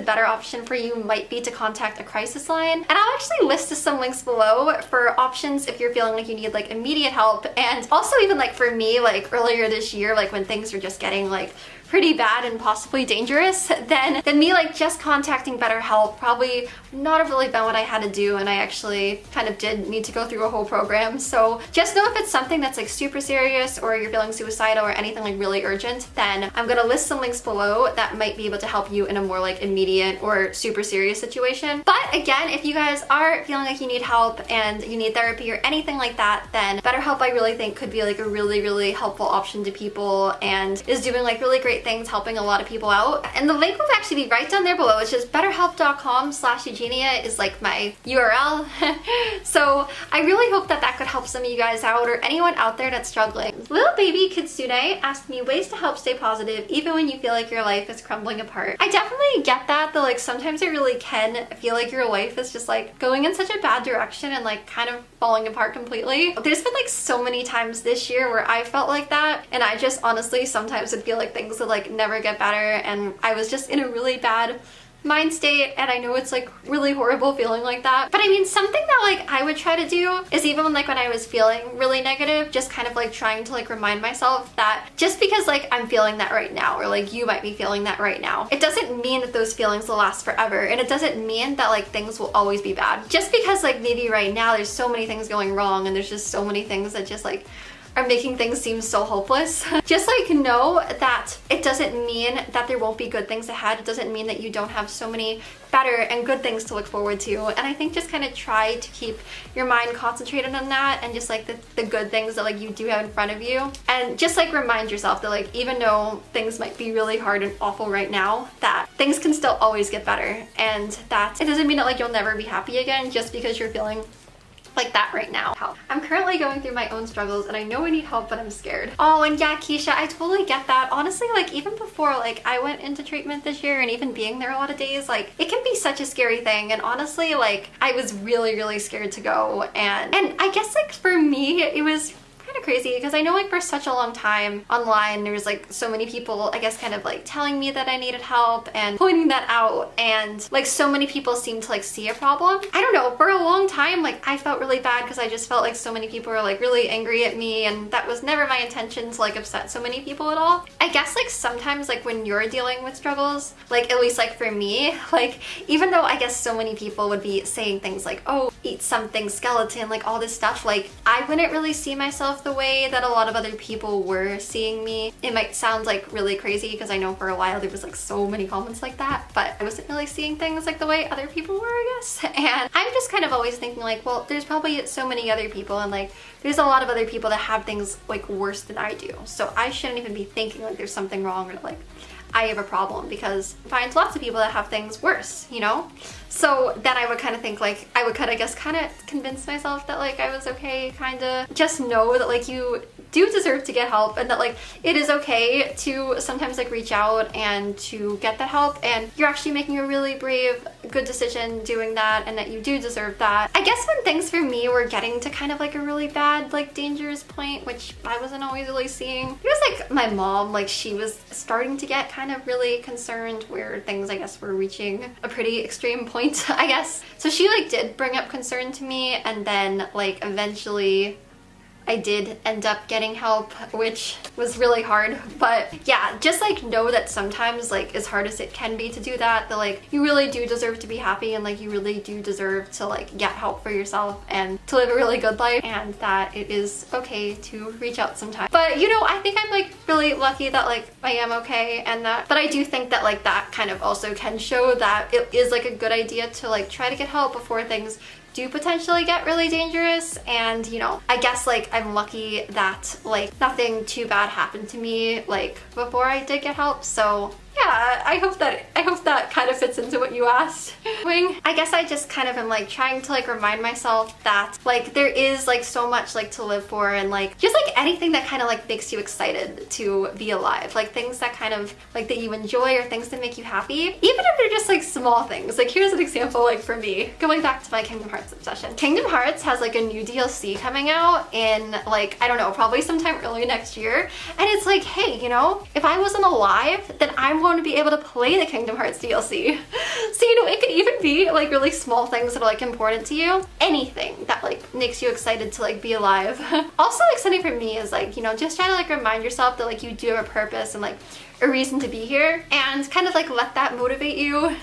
better option for you might be to contact a crisis line. And I'll actually list some links below for options if you're feeling like you need like immediate help. And also even like for me, like earlier this year, like when things were just getting like pretty bad and possibly dangerous, then me like just contacting BetterHelp probably not have really been what I had to do, and I actually kind of did need to go through a whole program. So just know if it's something that's like super serious or you're feeling suicidal or anything like really urgent, then I'm gonna list some links below that might be able to help you in a more like immediate or super serious situation. But again, if you guys are feeling like you need help and you need therapy or anything like that, then BetterHelp I really think could be like a really helpful option to people and is doing like really great things, helping a lot of people out. And the link will actually be right down there below. It's just betterhelp.com/Eugenia is like my URL. So I really hope that could help some of you guys out or anyone out there that's struggling. Little baby Kitsune asked me ways to help stay positive even when you feel like your life is crumbling apart. I definitely get that, though, like sometimes it really can feel like your life is just like going in such a bad direction and like kind of falling apart completely. There's been like so many times this year where I felt like that, and I just honestly sometimes would feel like things would like never get better, and I was just in a really bad mind state, and I know it's like really horrible feeling like that. But I mean, something that like I would try to do is even like when I was feeling really negative, just kind of like trying to like remind myself that just because like I'm feeling that right now, or like you might be feeling that right now, it doesn't mean that those feelings will last forever, and it doesn't mean that like things will always be bad. Just because like maybe right now there's so many things going wrong and there's just so many things that just like are making things seem so hopeless. Just like know that it doesn't mean that there won't be good things ahead. It doesn't mean that you don't have so many better and good things to look forward to. And I think just kind of try to keep your mind concentrated on that and just like the good things that like you do have in front of you. And just like remind yourself that like even though things might be really hard and awful right now, that things can still always get better. And that it doesn't mean that like you'll never be happy again just because you're feeling like that right now. I'm currently going through my own struggles and I know I need help, but I'm scared. Oh, and yeah, Keisha, I totally get that. Honestly, like even before like I went into treatment this year and even being there a lot of days, like it can be such a scary thing. And honestly, like I was really scared to go. And I guess like for me, it was kind of crazy because I know like for such a long time online there was like so many people I guess kind of like telling me that I needed help and pointing that out, and like so many people seemed to like see a problem. I don't know, for a long time like I felt really bad because I just felt like so many people were like really angry at me, and that was never my intention to like upset so many people at all. I guess like sometimes like when you're dealing with struggles, like at least like for me, like even though I guess so many people would be saying things like, oh, eat something skeleton, like all this stuff, like I wouldn't really see myself the way that a lot of other people were seeing me. It might sound like really crazy because I know for a while there was like so many comments like that, but I wasn't really seeing things like the way other people were, I guess. And I'm just kind of always thinking like, well, there's probably so many other people, and like there's a lot of other people that have things like worse than I do, so I shouldn't even be thinking like there's something wrong or like I have a problem, because I find lots of people that have things worse, you know? So then I would kind of think like, I would kind of, I guess, kind of convince myself that like I was okay, kind of. Just know that like you do deserve to get help, and that like it is okay to sometimes like reach out and to get that help, and you're actually making a really brave, good decision doing that, and that you do deserve that. I guess when things for me were getting to kind of like a really bad, like dangerous point, which I wasn't always really seeing, it was like my mom, like she was starting to get kind of really concerned where things I guess were reaching a pretty extreme point, I guess. So she like did bring up concern to me, and then like eventually I did end up getting help, which was really hard. But yeah, just like know that sometimes, like as hard as it can be to do that, that like you really do deserve to be happy, and like you really do deserve to like get help for yourself and to live a really good life, and that it is okay to reach out sometimes. But you know, I think I'm like really lucky that like I am okay, and that, but I do think that like that kind of also can show that it is like a good idea to like try to get help before things do potentially get really dangerous. And you know, I guess like I'm lucky that like nothing too bad happened to me like before I did get help. So yeah, I hope that kind of fits into what you asked. I guess I just kind of am like trying to like remind myself that like there is like so much like to live for, and like just like anything that kind of like makes you excited to be alive, like things that kind of like that you enjoy or things that make you happy, even if they're just like small things. Like here's an example, like for me, going back to my Kingdom Hearts obsession. Kingdom Hearts has like a new DLC coming out in like, I don't know, probably sometime early next year, and it's like, hey, you know, if I wasn't alive, then I'm want to be able to play the Kingdom Hearts DLC. So, you know, it could even be like really small things that are like important to you. Anything that like makes you excited to like be alive. Also exciting for me is like, you know, just trying to like remind yourself that like you do have a purpose and like a reason to be here, and kind of like let that motivate you